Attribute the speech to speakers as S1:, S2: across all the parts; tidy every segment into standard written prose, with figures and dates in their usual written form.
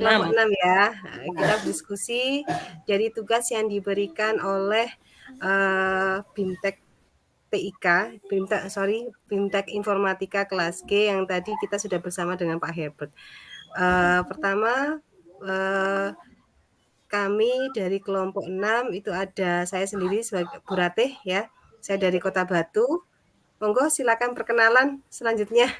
S1: kelompok
S2: 6.
S1: 6 ya. Kita berdiskusi dari tugas yang diberikan oleh BIMTEK TIK, BIMTEK Informatika kelas G yang tadi kita sudah bersama dengan Pak Herbert. Pertama, kami dari kelompok 6 itu ada saya sendiri sebagai Bu Ratih ya. Saya dari Kota Batu. Monggo silakan perkenalan selanjutnya.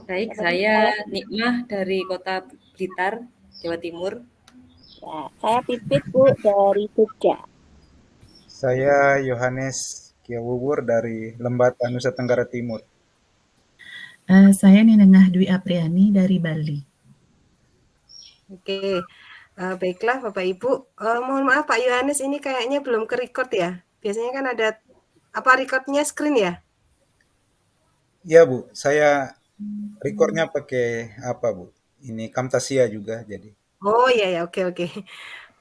S2: Baik, saya Nikmah dari Kota Blitar, Jawa Timur.
S3: Ya, saya Pipit Bu dari Jogja.
S4: Saya Yohanes Kiawuwur dari Lembata, Nusa Tenggara Timur.
S5: Saya Ninengah Dwi Apriani dari Bali.
S1: Oke, baiklah Bapak Ibu. Mohon maaf Pak Yohanes, ini kayaknya belum ke-record ya. Biasanya kan ada apa recordnya screen ya?
S4: Ya Bu, saya recordnya pakai apa Bu? Ini Camtasia juga jadi.
S1: Oh iya ya, oke.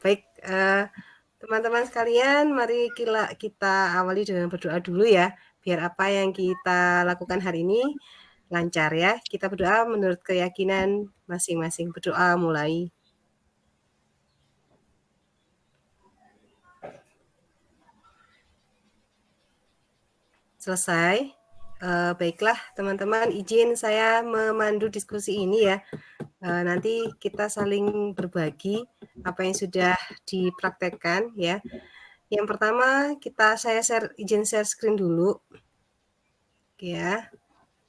S1: Baik, teman-teman sekalian, mari kita awali dengan berdoa dulu ya, biar apa yang kita lakukan hari ini lancar ya. Kita berdoa menurut keyakinan masing-masing. Berdoa mulai. Selesai. Baiklah teman-teman, izin saya memandu diskusi ini ya. Nanti kita saling berbagi apa yang sudah dipraktekkan ya. Yang pertama saya izin share screen dulu. Oke ya.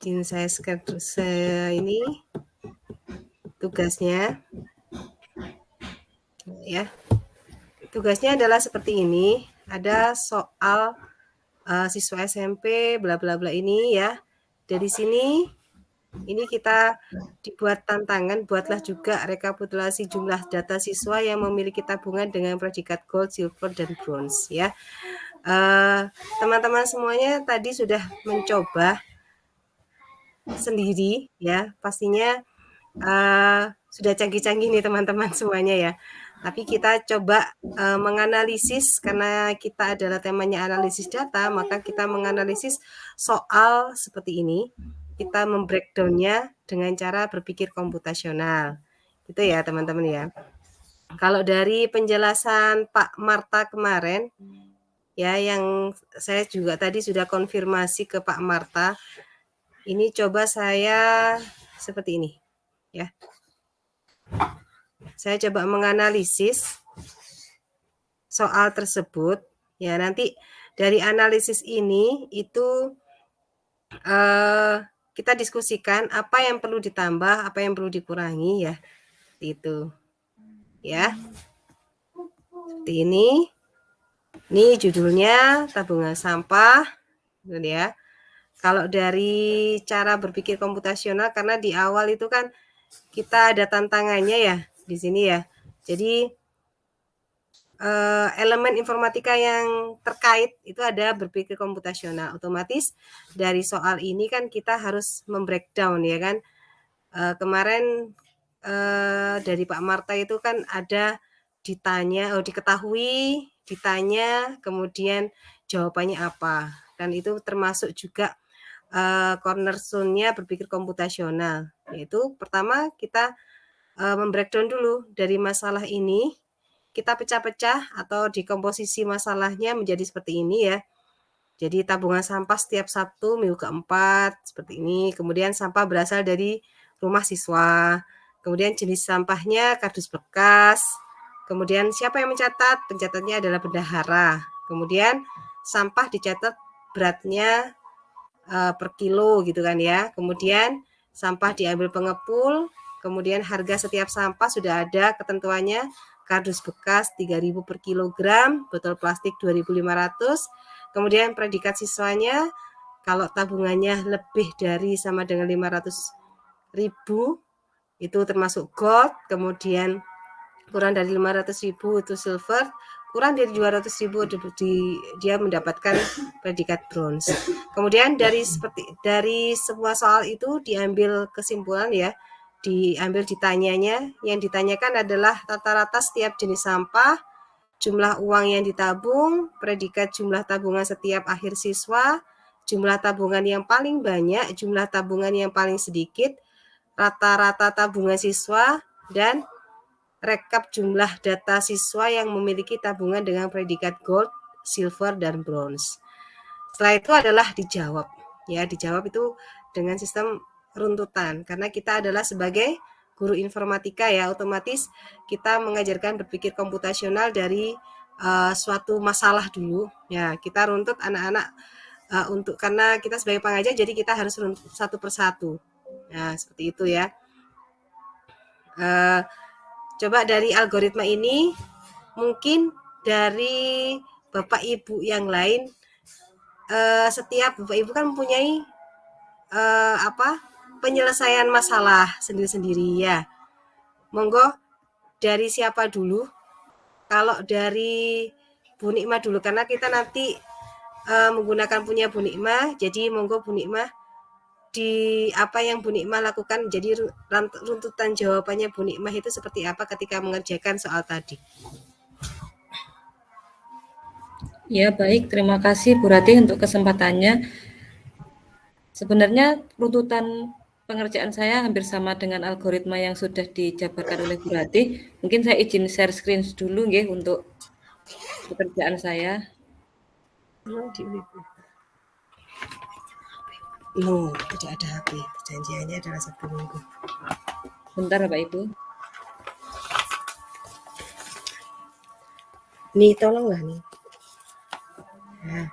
S1: Izin saya share ini tugasnya. Ya. Tugasnya adalah seperti ini. Ada soal siswa SMP bla bla bla ini ya. Dari sini ini kita dibuat tantangan, buatlah juga rekapitulasi jumlah data siswa yang memiliki tabungan dengan predikat gold, silver, dan bronze ya. Teman-teman semuanya tadi sudah mencoba sendiri ya, pastinya sudah canggih-canggih nih teman-teman semuanya ya. Tapi kita coba menganalisis, karena kita adalah temanya analisis data, maka kita menganalisis soal seperti ini. Kita membreakdown-nya dengan cara berpikir komputasional. Gitu ya teman-teman ya. Kalau dari penjelasan Pak Marta kemarin, ya yang saya juga tadi sudah konfirmasi ke Pak Marta, ini coba saya seperti ini ya. Saya coba menganalisis soal tersebut ya. Nanti dari analisis ini itu kita diskusikan apa yang perlu ditambah, apa yang perlu dikurangi ya. Itu ya. Seperti ini. Ini judulnya tabungan sampah gitu ya. Kalau dari cara berpikir komputasional, karena di awal itu kan kita ada tantangannya ya di sini ya. Jadi elemen informatika yang terkait itu ada berpikir komputasional. Otomatis dari soal ini kan kita harus membreakdown ya kan. Kemarin dari Pak Marta itu kan ada diketahui, ditanya, kemudian jawabannya apa. Dan itu termasuk juga cornerstone-nya berpikir komputasional. Yaitu pertama kita membreakdown dulu dari masalah ini, kita pecah-pecah atau dikomposisi masalahnya menjadi seperti ini ya. Jadi tabungan sampah setiap Sabtu minggu keempat seperti ini. Kemudian sampah berasal dari rumah siswa. Kemudian jenis sampahnya kardus bekas. Kemudian siapa yang mencatat? Pencatatnya adalah bendahara. Kemudian sampah dicatat beratnya per kilo gitu kan ya. Kemudian sampah diambil pengepul. Kemudian harga setiap sampah sudah ada ketentuannya. Kardus bekas 3.000 per kilogram, botol plastik 2.500. Kemudian predikat siswanya, kalau tabungannya lebih dari sama dengan 500.000, itu termasuk gold. Kemudian kurang dari 500.000 itu silver. Kurang dari 200.000 dia mendapatkan predikat bronze. Kemudian dari semua soal itu diambil kesimpulan ya. Diambil ditanyanya, yang ditanyakan adalah rata-rata setiap jenis sampah, jumlah uang yang ditabung, predikat jumlah tabungan setiap akhir siswa, jumlah tabungan yang paling banyak, jumlah tabungan yang paling sedikit, rata-rata tabungan siswa, dan rekap jumlah data siswa yang memiliki tabungan dengan predikat gold, silver, dan bronze. Setelah itu adalah dijawab. Ya, dijawab itu dengan sistem runtutan karena kita adalah sebagai guru informatika ya, otomatis kita mengajarkan berpikir komputasional dari suatu masalah dulu. Ya, kita runtut anak-anak karena kita sebagai pengajar jadi kita harus runtut satu persatu. Nah, seperti itu ya. Coba dari algoritma ini mungkin dari Bapak Ibu yang lain, setiap Bapak Ibu kan mempunyai penyelesaian masalah sendiri-sendiri ya. Monggo dari siapa dulu? Kalau dari Bu Nikmah dulu karena kita nanti menggunakan punya Bu Nikmah, jadi monggo Bu Nikmah di apa yang Bu Nikmah lakukan, jadi runtutan jawabannya Bu Nikmah itu seperti apa ketika mengerjakan soal tadi.
S2: Ya, baik. Terima kasih Bu Ratih untuk kesempatannya. Sebenarnya runtutan pengerjaan saya hampir sama dengan algoritma yang sudah dijabarkan oleh Bu Ratih. Mungkin saya izin share screen dulu nggih untuk pekerjaan saya.
S1: No, tidak ada HP. Perjanjiannya adalah 1 minggu.
S2: Bentar Bapak Ibu.
S1: Nih, tolonglah nih. Nah.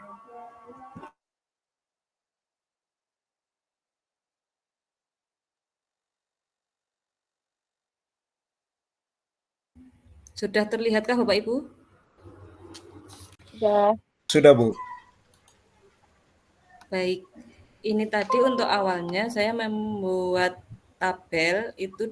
S2: Sudah terlihatkah Bapak Ibu?
S4: Sudah Bu.
S2: Baik. Ini tadi untuk awalnya saya membuat tabel itu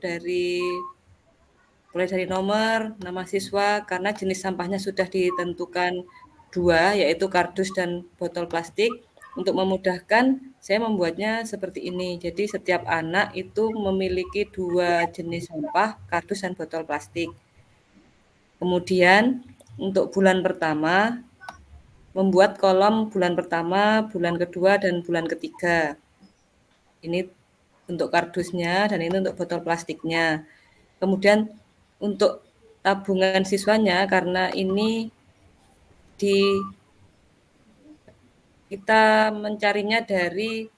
S2: mulai dari nomor, nama siswa, karena jenis sampahnya sudah ditentukan 2, yaitu kardus dan botol plastik. Untuk memudahkan, saya membuatnya seperti ini. Jadi setiap anak itu memiliki 2 jenis sampah, kardus dan botol plastik. Kemudian untuk bulan pertama, membuat kolom bulan pertama, bulan kedua, dan bulan ketiga. Ini untuk kardusnya dan ini untuk botol plastiknya. Kemudian untuk tabungan siswanya, karena ini kita mencarinya dari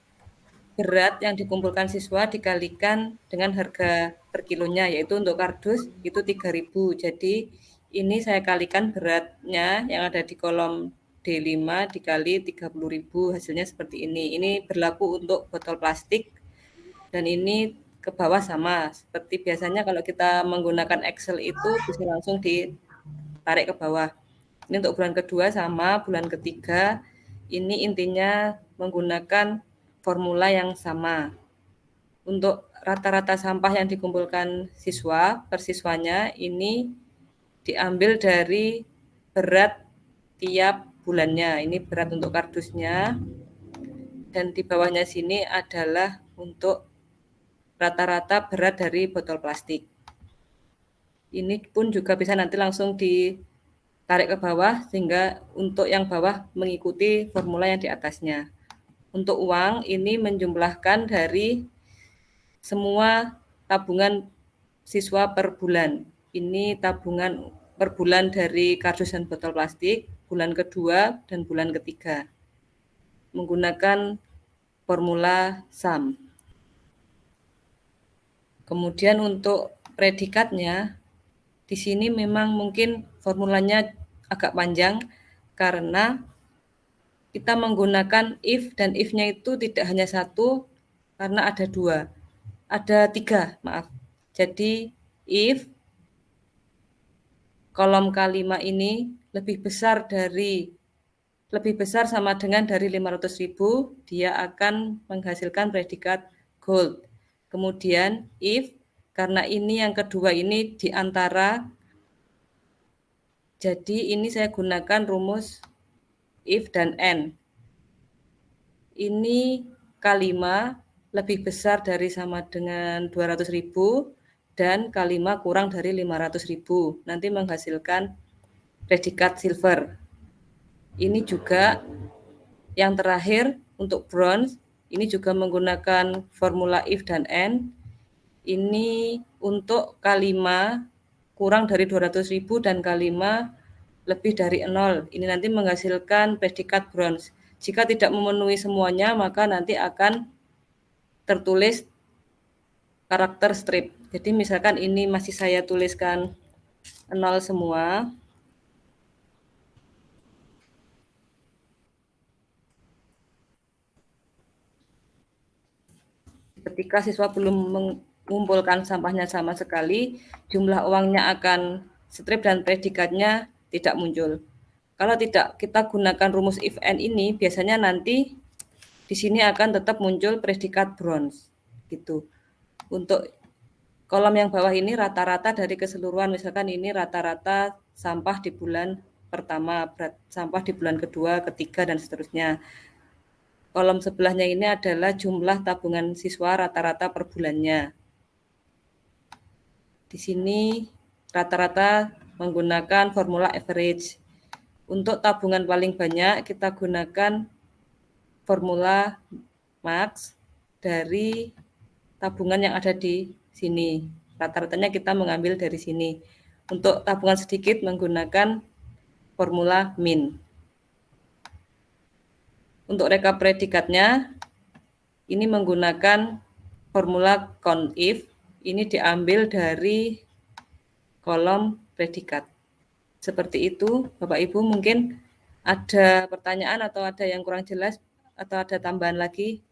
S2: berat yang dikumpulkan siswa dikalikan dengan harga per kilonya, yaitu untuk kardus itu 3.000. Jadi ini saya kalikan beratnya yang ada di kolom D5 dikali 30.000, hasilnya seperti ini. Ini berlaku untuk botol plastik dan ini ke bawah sama. Seperti biasanya kalau kita menggunakan Excel itu bisa langsung ditarik ke bawah. Ini untuk bulan kedua sama, bulan ketiga ini intinya menggunakan formula yang sama. Untuk rata-rata sampah yang dikumpulkan siswa per siswanya ini diambil dari berat tiap bulannya. Ini berat untuk kardusnya. Dan di bawahnya sini adalah untuk rata-rata berat dari botol plastik. Ini pun juga bisa nanti langsung ditarik ke bawah sehingga untuk yang bawah mengikuti formula yang di atasnya. Untuk uang ini menjumlahkan dari semua tabungan siswa per bulan. Ini tabungan per bulan dari kardus dan botol plastik, bulan kedua dan bulan ketiga. Menggunakan formula SUM. Kemudian untuk predikatnya, di sini memang mungkin formulanya agak panjang karena kita menggunakan if dan if-nya itu tidak hanya 1 karena ada 2. Ada 3, maaf. Jadi if kolom K5 ini lebih besar sama dengan dari 500.000, dia akan menghasilkan predikat gold. Kemudian if karena ini yang kedua ini di antara, jadi ini saya gunakan rumus if dan N. Ini K5 lebih besar dari sama dengan 200.000 dan K5 kurang dari 500.000. Nanti menghasilkan predikat silver. Ini juga yang terakhir untuk bronze. Ini juga menggunakan formula if dan N. Ini untuk K5 kurang dari 200.000 dan K5 lebih dari 0. Ini nanti menghasilkan predikat bronze. Jika tidak memenuhi semuanya, maka nanti akan tertulis karakter strip. Jadi misalkan ini masih saya tuliskan 0 semua. Ketika siswa belum mengumpulkan sampahnya sama sekali, jumlah uangnya akan strip dan predikatnya tidak muncul. Kalau tidak kita gunakan rumus if and ini, biasanya nanti di sini akan tetap muncul predikat bronze. Gitu. Untuk kolom yang bawah ini rata-rata dari keseluruhan, misalkan ini rata-rata sampah di bulan pertama, sampah di bulan kedua, ketiga, dan seterusnya. Kolom sebelahnya ini adalah jumlah tabungan siswa rata-rata per bulannya. Di sini rata-rata menggunakan formula average. Untuk tabungan paling banyak kita gunakan formula max dari tabungan yang ada di sini. Rata-ratanya kita mengambil dari sini. Untuk tabungan sedikit menggunakan formula min. Untuk rekap predikatnya, ini menggunakan formula count if. Ini diambil dari kolom predikat. Seperti itu, Bapak Ibu, mungkin ada pertanyaan atau ada yang kurang jelas atau ada tambahan lagi,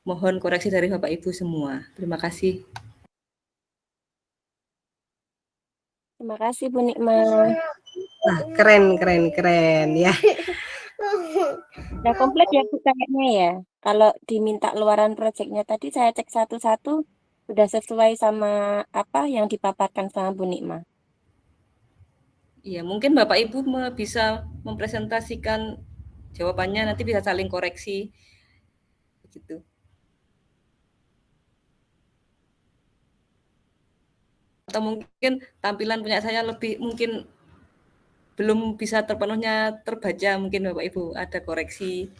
S2: mohon koreksi dari Bapak Ibu semua. Terima kasih.
S3: Terima kasih Bu Nikma.
S1: Nah, keren ya.
S3: Udah komplit ya Bu kayaknya ya. Kalau diminta luaran proyeknya tadi saya cek satu-satu sudah sesuai sama apa yang dipaparkan sama Bu Nikma.
S2: Iya, mungkin Bapak Ibu bisa mempresentasikan jawabannya, nanti bisa saling koreksi. Begitu. Atau mungkin tampilan punya saya lebih mungkin belum bisa terpenuhnya terbaca, mungkin Bapak Ibu ada koreksi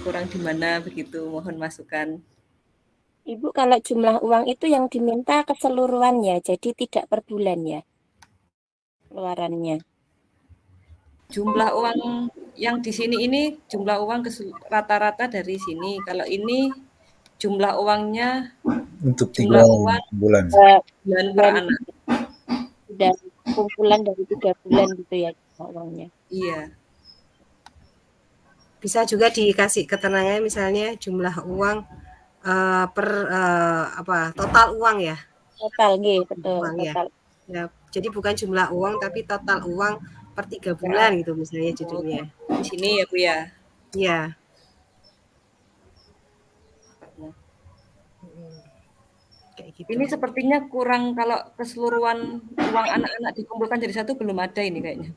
S2: kurang di mana begitu, mohon masukan.
S3: Ibu kalau jumlah uang itu yang diminta keseluruhan ya, jadi tidak per bulan ya luarannya.
S2: Jumlah uang yang di sini ini jumlah uang rata-rata dari sini. Kalau ini jumlah uangnya
S4: Untuk 3
S2: jumlah uang
S4: bulan.
S2: bulan per anak.
S3: Sudah kumpulan dari 3 bulan gitu ya jumlah uangnya.
S2: Iya.
S1: Bisa juga dikasih keterangannya misalnya jumlah uang per total uang ya.
S3: Total gitu, betul.
S1: Uang
S3: Total.
S1: Ya. Jadi bukan jumlah uang tapi total uang per 3 bulan gitu misalnya judulnya.
S2: Di sini ya Bu ya.
S1: Iya. Kayak gitu.
S2: Ini sepertinya kurang, kalau keseluruhan uang anak-anak dikumpulkan jadi satu belum ada ini kayaknya.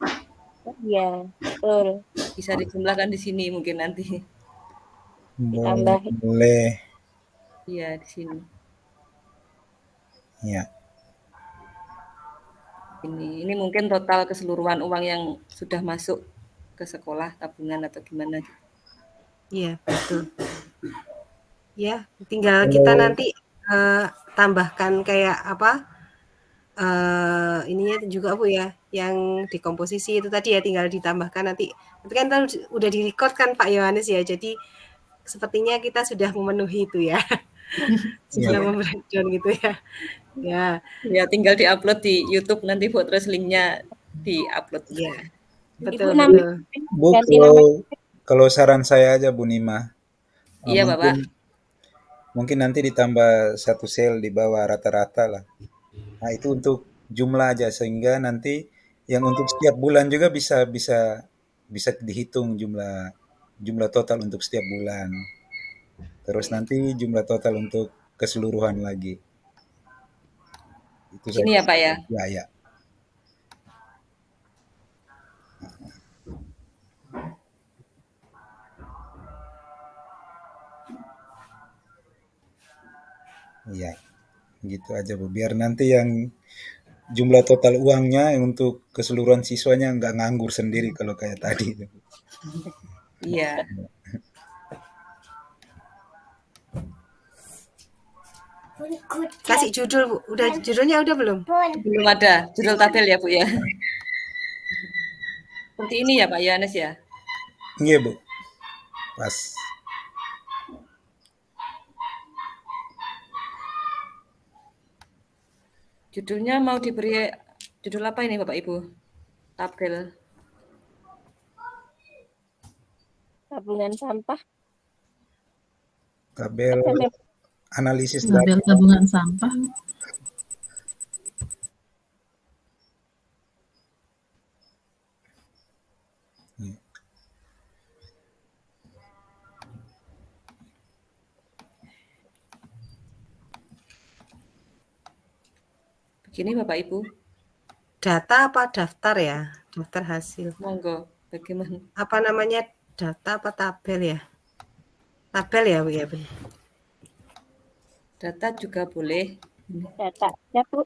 S3: Iya, betul.
S2: Bisa dijumlahkan di sini mungkin nanti.
S4: Boleh.
S2: Iya, di sini.
S4: Iya.
S2: Ini mungkin total keseluruhan uang yang sudah masuk ke sekolah tabungan atau gimana.
S1: Iya, betul. Ya, tinggal kita nanti tambahkan kayak apa? Ininya juga Bu ya, yang di komposisi itu tadi ya, tinggal ditambahkan nanti. Itu kan udah di-record kan Pak Yohanes ya. Jadi sepertinya kita sudah memenuhi itu ya. Sudah membreakdown gitu ya. Ya.
S2: Ya, tinggal di-upload di YouTube nanti Bu, terus linknya di-upload.
S1: Iya. Betul.
S4: Bu, kalau saran saya aja Bu Nima.
S2: Iya, Bapak.
S4: Mungkin nanti ditambah 1 sel di bawah rata-rata lah. Nah, itu untuk jumlah aja sehingga nanti yang untuk setiap bulan juga bisa dihitung jumlah total untuk setiap bulan. Terus nanti jumlah total untuk keseluruhan lagi. Itu
S2: ini ya Pak ya?
S4: Ya. Iya, gitu aja Bu. Biar nanti yang jumlah total uangnya untuk keseluruhan siswanya nggak nganggur sendiri kalau kayak tadi.
S2: Iya.
S1: Kasih judul, Bu. Judulnya udah belum?
S2: Belum ada judul tabel ya, Bu, ya? Seperti ini ya, Pak Yohanes ya?
S4: Iya, Bu. Pas.
S2: Judulnya mau diberi judul apa ini, Bapak Ibu? Tabel.
S3: Tabungan sampah.
S4: Tabel analisis
S5: Tabel
S4: data.
S5: tabungan sampah.
S2: Begini Bapak Ibu,
S1: Data apa daftar ya? Daftar hasil.
S2: monggo bagaimana?
S1: Apa namanya? Data apa tabel ya? Tabel ya, Bu, ya, Bu.
S2: Data juga boleh.
S3: Data. Ya, Bu.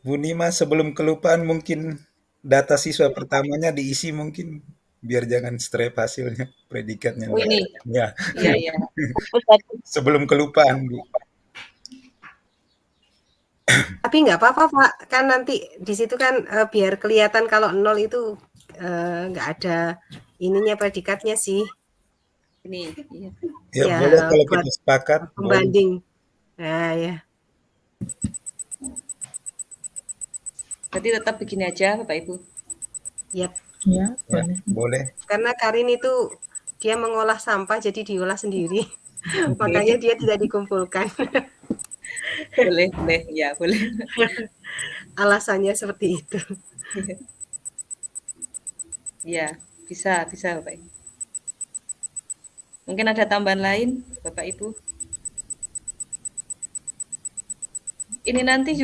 S4: Bu Nima sebelum kelupaan mungkin data siswa pertamanya diisi mungkin biar jangan strep hasilnya predikatnya.
S2: Oh ini,
S4: Ya,
S2: iya iya.
S3: Hapus tadi.
S4: sebelum kelupaan, Bu.
S1: Tapi nggak apa-apa, Pak. Kan nanti di situ kan biar kelihatan kalau 0 itu nggak ada ininya predikatnya sih.
S2: Ini, iya.
S4: Ya,
S1: Ya,
S4: boleh kalau
S1: buat
S4: kita sepakat. Boleh.
S1: pembanding. Nah, ya.
S2: Berarti tetap begini aja Bapak Ibu.
S1: Yap.
S5: Ya,
S4: Ya,
S5: boleh.
S4: boleh.
S1: Karena Karin itu dia mengolah sampah jadi diolah sendiri. Makanya dia tidak dikumpulkan.
S2: Boleh, boleh, ya boleh.
S1: Alasannya seperti itu.
S2: Iya, bisa, bisa Bapak Ibu. Mungkin ada tambahan lain Bapak Ibu? Ini nanti di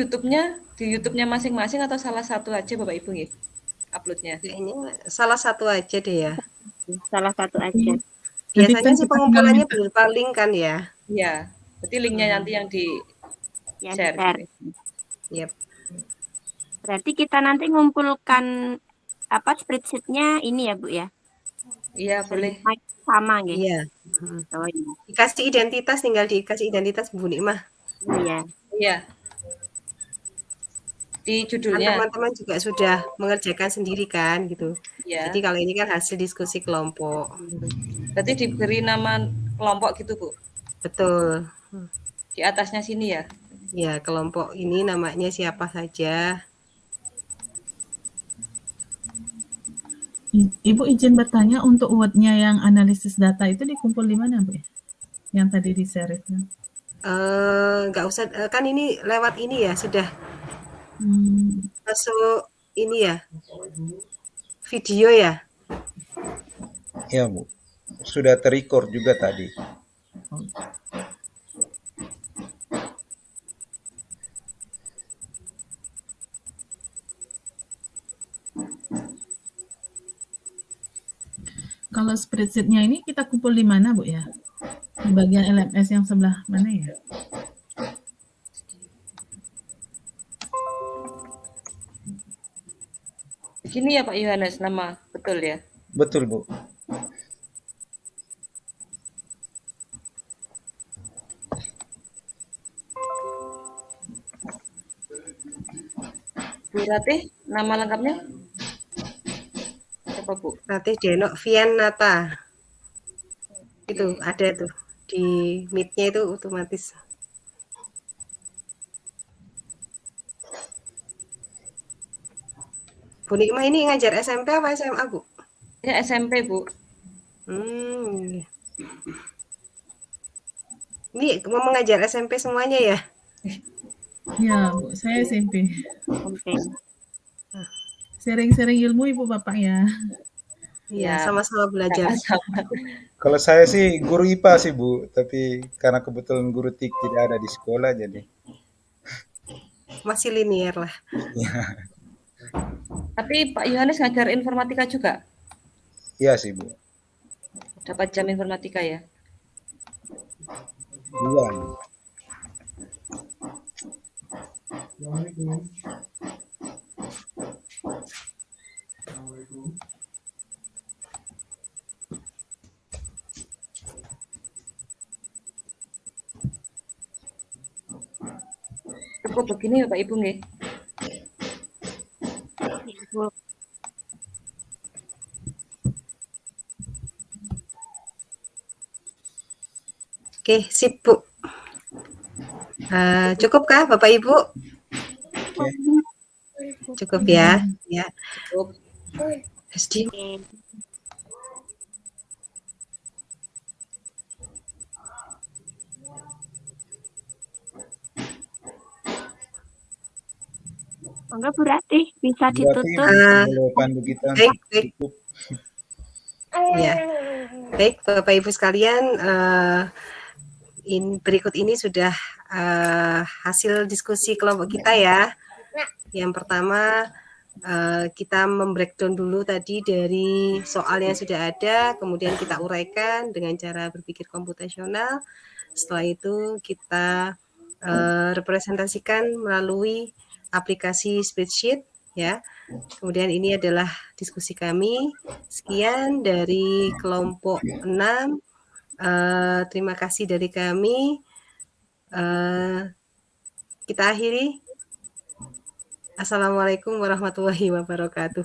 S2: YouTube-nya masing-masing atau salah satu aja Bapak Ibu nih uploadnya?
S1: Kayaknya salah satu aja deh ya.
S3: Salah satu aja.
S1: Biasanya
S5: kan
S1: sih
S5: kita
S1: pengumpulannya
S5: tinggal
S1: berupa link kan ya.
S2: Iya, berarti linknya nanti yang di
S3: Yang
S2: share.
S3: di-share.
S2: Gitu.
S1: Yap.
S3: Berarti kita nanti ngumpulkan apa spreadsheet-nya ini ya, Bu ya?
S2: Iya, boleh.
S3: Sama gitu.
S1: Iya.
S3: Oh iya.
S1: Dikasih identitas, tinggal dikasih identitas Bu Nikmah.
S3: Iya.
S2: Iya. Di
S1: Kan
S2: judulnya.
S1: teman-teman juga sudah mengerjakan sendiri kan gitu.
S2: Iya.
S1: Jadi kalau ini kan hasil diskusi kelompok.
S2: Berarti diberi nama kelompok gitu, Bu.
S1: Betul.
S2: Di atasnya sini ya.
S1: Ya, kelompok ini namanya siapa saja.
S5: Ibu izin bertanya untuk Word-nya yang analisis data itu dikumpul di mana, Bu? Yang tadi di-share itu.
S1: Nggak usah, kan ini lewat ini ya, sudah masuk ini ya, video ya.
S4: Ya, Bu. Sudah terrecord juga tadi.
S5: Kalau spreadsheet-nya ini kita kumpul di mana, Bu ya? Di bagian LMS yang sebelah mana ya?
S2: Begini ya Pak Yohanes nama, betul ya?
S4: Betul, Bu.
S2: Bu Ratih, nama lengkapnya? Siapa Bu?
S1: Ratih Denok Vianata. Itu ada tuh di Meet-nya itu otomatis. Bu Nikmah ini ngajar SMP apa SMA, Bu?
S2: Ya SMP Bu.
S1: Iya. Ini mau mengajar SMP semuanya ya?
S5: Ya, Bu, saya SMP.
S3: Oke.
S5: Sharing-sharing ilmu Ibu Bapak ya.
S1: Iya,
S2: Ya,
S1: sama-sama belajar.
S2: sama-sama.
S4: Kalau saya sih guru IPA sih, Bu, tapi karena kebetulan guru TIK tidak ada di sekolah jadi.
S1: Masih linear lah.
S2: Tapi Pak Yohanes ngajar informatika juga?
S4: Iya sih, Bu.
S2: Dapat jam informatika ya?
S4: Iya.
S2: Cukup begini Bapak Ibu nggih.
S1: Oke, sip Bu. Cukupkah Bapak Ibu?
S4: Oke.
S1: Cukup ya. Ya.
S2: Cukup.
S1: SD.
S3: Enggak berarti bisa
S4: Berarti
S3: ditutup.
S4: boleh pandu kita
S1: Baik,
S4: untuk
S1: baik.
S4: tutup.
S1: Ya. Baik, Bapak Ibu sekalian, berikut ini sudah hasil diskusi kelompok kita ya. Yang pertama, kita membreakdown dulu tadi dari soal yang sudah ada, kemudian kita uraikan dengan cara berpikir komputasional. Setelah itu kita representasikan melalui aplikasi spreadsheet ya. Kemudian ini adalah diskusi kami. Sekian dari kelompok 6. Terima kasih dari kami. Kita akhiri. Assalamualaikum warahmatullahi wabarakatuh.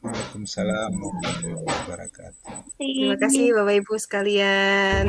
S4: Waalaikumsalam warahmatullahi wabarakatuh.
S1: Terima kasih Bapak Ibu sekalian.